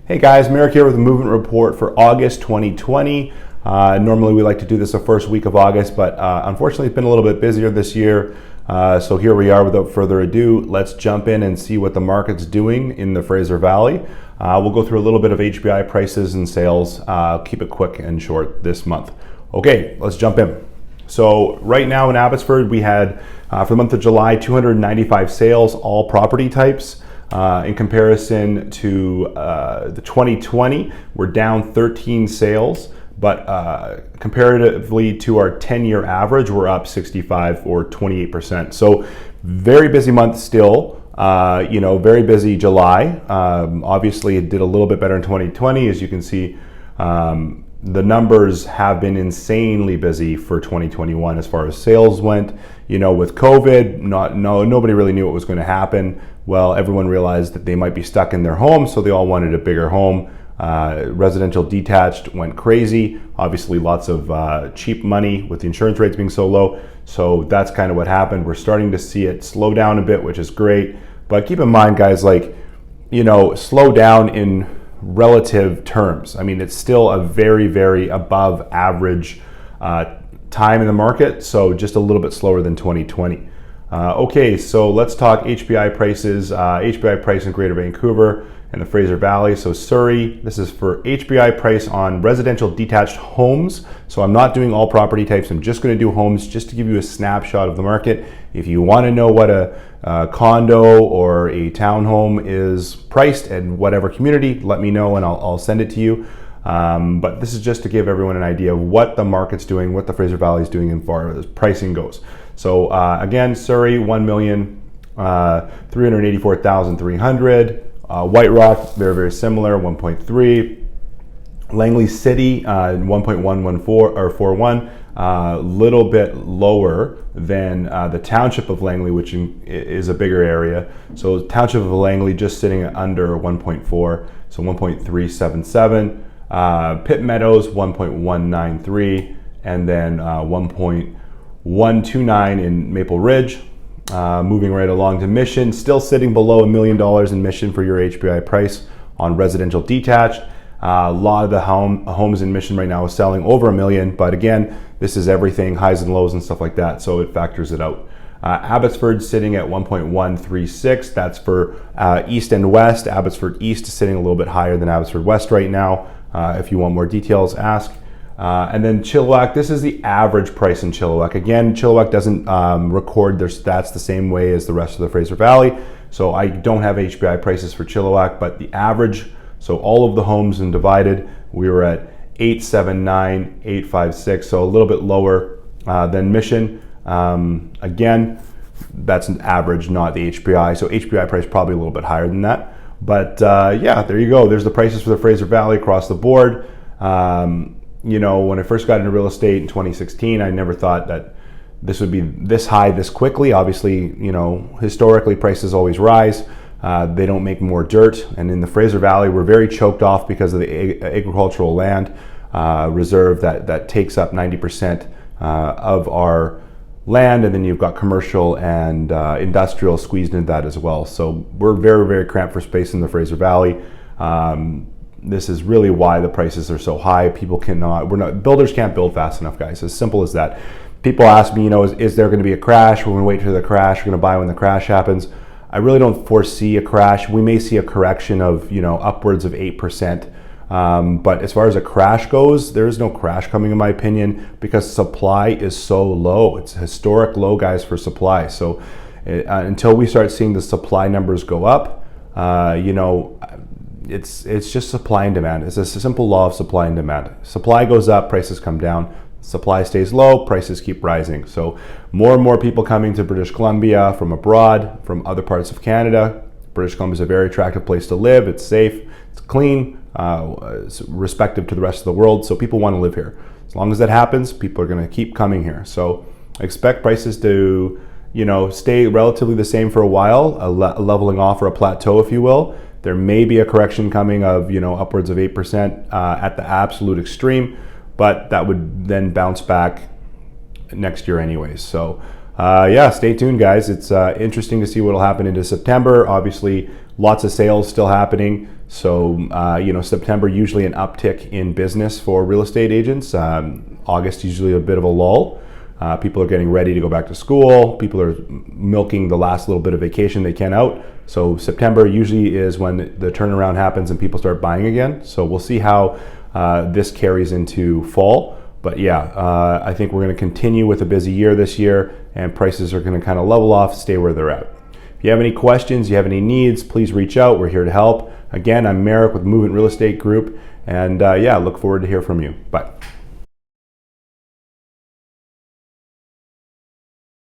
Hey guys, Merrick here with a movement report for August 2020. Normally we like to do this the first week of August, but unfortunately it's been a little bit busier this year. So here we are. Without further ado, let's jump in and see what the market's doing in the Fraser Valley. We'll go through a little bit of HPI prices and sales. Keep it quick and short this month. Okay, let's jump in. So right now in Abbotsford, we had for the month of July 295 sales, all property types. In comparison to the 2020, we're down 13 sales, but comparatively to our 10-year average, we're up 65 or 28%. So very busy month still, very busy July. Obviously it did a little bit better in 2020. As you can see, the numbers have been insanely busy for 2021 as far as sales went. With COVID, nobody really knew what was going to happen. Well, everyone realized that they might be stuck in their home, so they all wanted a bigger home. Residential detached went crazy. Obviously, lots of cheap money with the insurance rates being so low. So that's kind of what happened. We're starting to see it slow down a bit, which is great. But keep in mind, guys, slow down in relative terms. I mean, it's still a very, very above average time in the market, so just a little bit slower than 2020. Okay, so let's talk HPI prices. HPI price in Greater Vancouver and the Fraser Valley. So Surrey, this is for HPI price on residential detached homes. So I'm not doing all property types. I'm just going to do homes just to give you a snapshot of the market. If you want to know what a condo or a townhome is priced in whatever community, let me know and I'll send it to you. But this is just to give everyone an idea of what the market's doing, what the Fraser Valley is doing as far as pricing goes. So again, Surrey, 1,384,300. White Rock, very, very similar, 1.3. Langley City, 1.114 or 41, little bit lower than the township of Langley, which is a bigger area. So township of Langley just sitting at under 1.4, so 1.377. Pitt Meadows, 1.193, and then 1.129 in Maple Ridge. Moving right along to Mission, still sitting below $1 million in Mission for your HPI price on residential detached. A lot of the homes in Mission right now is selling over $1 million, but again, this is everything, highs and lows and stuff like that, so it factors it out. Abbotsford sitting at 1.136. That's for East and West. Abbotsford East is sitting a little bit higher than Abbotsford West right now. If you want more details, ask. And then Chilliwack, this is the average price in Chilliwack. Again, Chilliwack doesn't record their stats the same way as the rest of the Fraser Valley, so I don't have HPI prices for Chilliwack, but the average, so all of the homes and divided, we were at 879, 856, so a little bit lower than Mission. Again, that's an average, not the HPI, so HPI price probably a little bit higher than that. But yeah, there you go. There's the prices for the Fraser Valley across the board. When I first got into real estate in 2016, I never thought that this would be this high this quickly. Obviously, historically prices always rise. They don't make more dirt. And in the Fraser Valley, we're very choked off because of the agricultural land reserve that takes up 90% of our land. And then you've got commercial and industrial squeezed into that as well. So we're very, very cramped for space in the Fraser Valley. This is really why the prices are so high. Builders can't build fast enough, guys. As simple as that. People ask me, is there going to be a crash? We're going to wait for the crash. We're going to buy when the crash happens. I really don't foresee a crash. We may see a correction of, upwards of 8%. But as far as a crash goes, there is no crash coming in my opinion because supply is so low. It's a historic low, guys, for supply. So until we start seeing the supply numbers go up, it's just supply and demand. It's a simple law of supply and demand. Supply goes up, prices come down. Supply stays low, prices keep rising. So more and more people coming to British Columbia from abroad, from other parts of Canada. British Columbia is a very attractive place to live. It's safe, it's clean, it's respective to the rest of the world. So people want to live here. As long as that happens, people are going to keep coming here. So expect prices to, stay relatively the same for a while, a leveling off or a plateau, if you will. There may be a correction coming of, upwards of 8% at the absolute extreme, but that would then bounce back next year anyways. So yeah, stay tuned, guys. It's interesting to see what will happen into September. Obviously, lots of sales still happening. So, September usually an uptick in business for real estate agents. August usually a bit of a lull. People are getting ready to go back to school. People are milking the last little bit of vacation they can out. So September usually is when the turnaround happens and people start buying again. So we'll see how this carries into fall. But yeah, I think we're going to continue with a busy year this year, and prices are going to kind of level off, stay where they're at. If you have any questions, you have any needs, please reach out. We're here to help. Again, I'm Merrick with Movement Real Estate Group, and look forward to hear from you. Bye.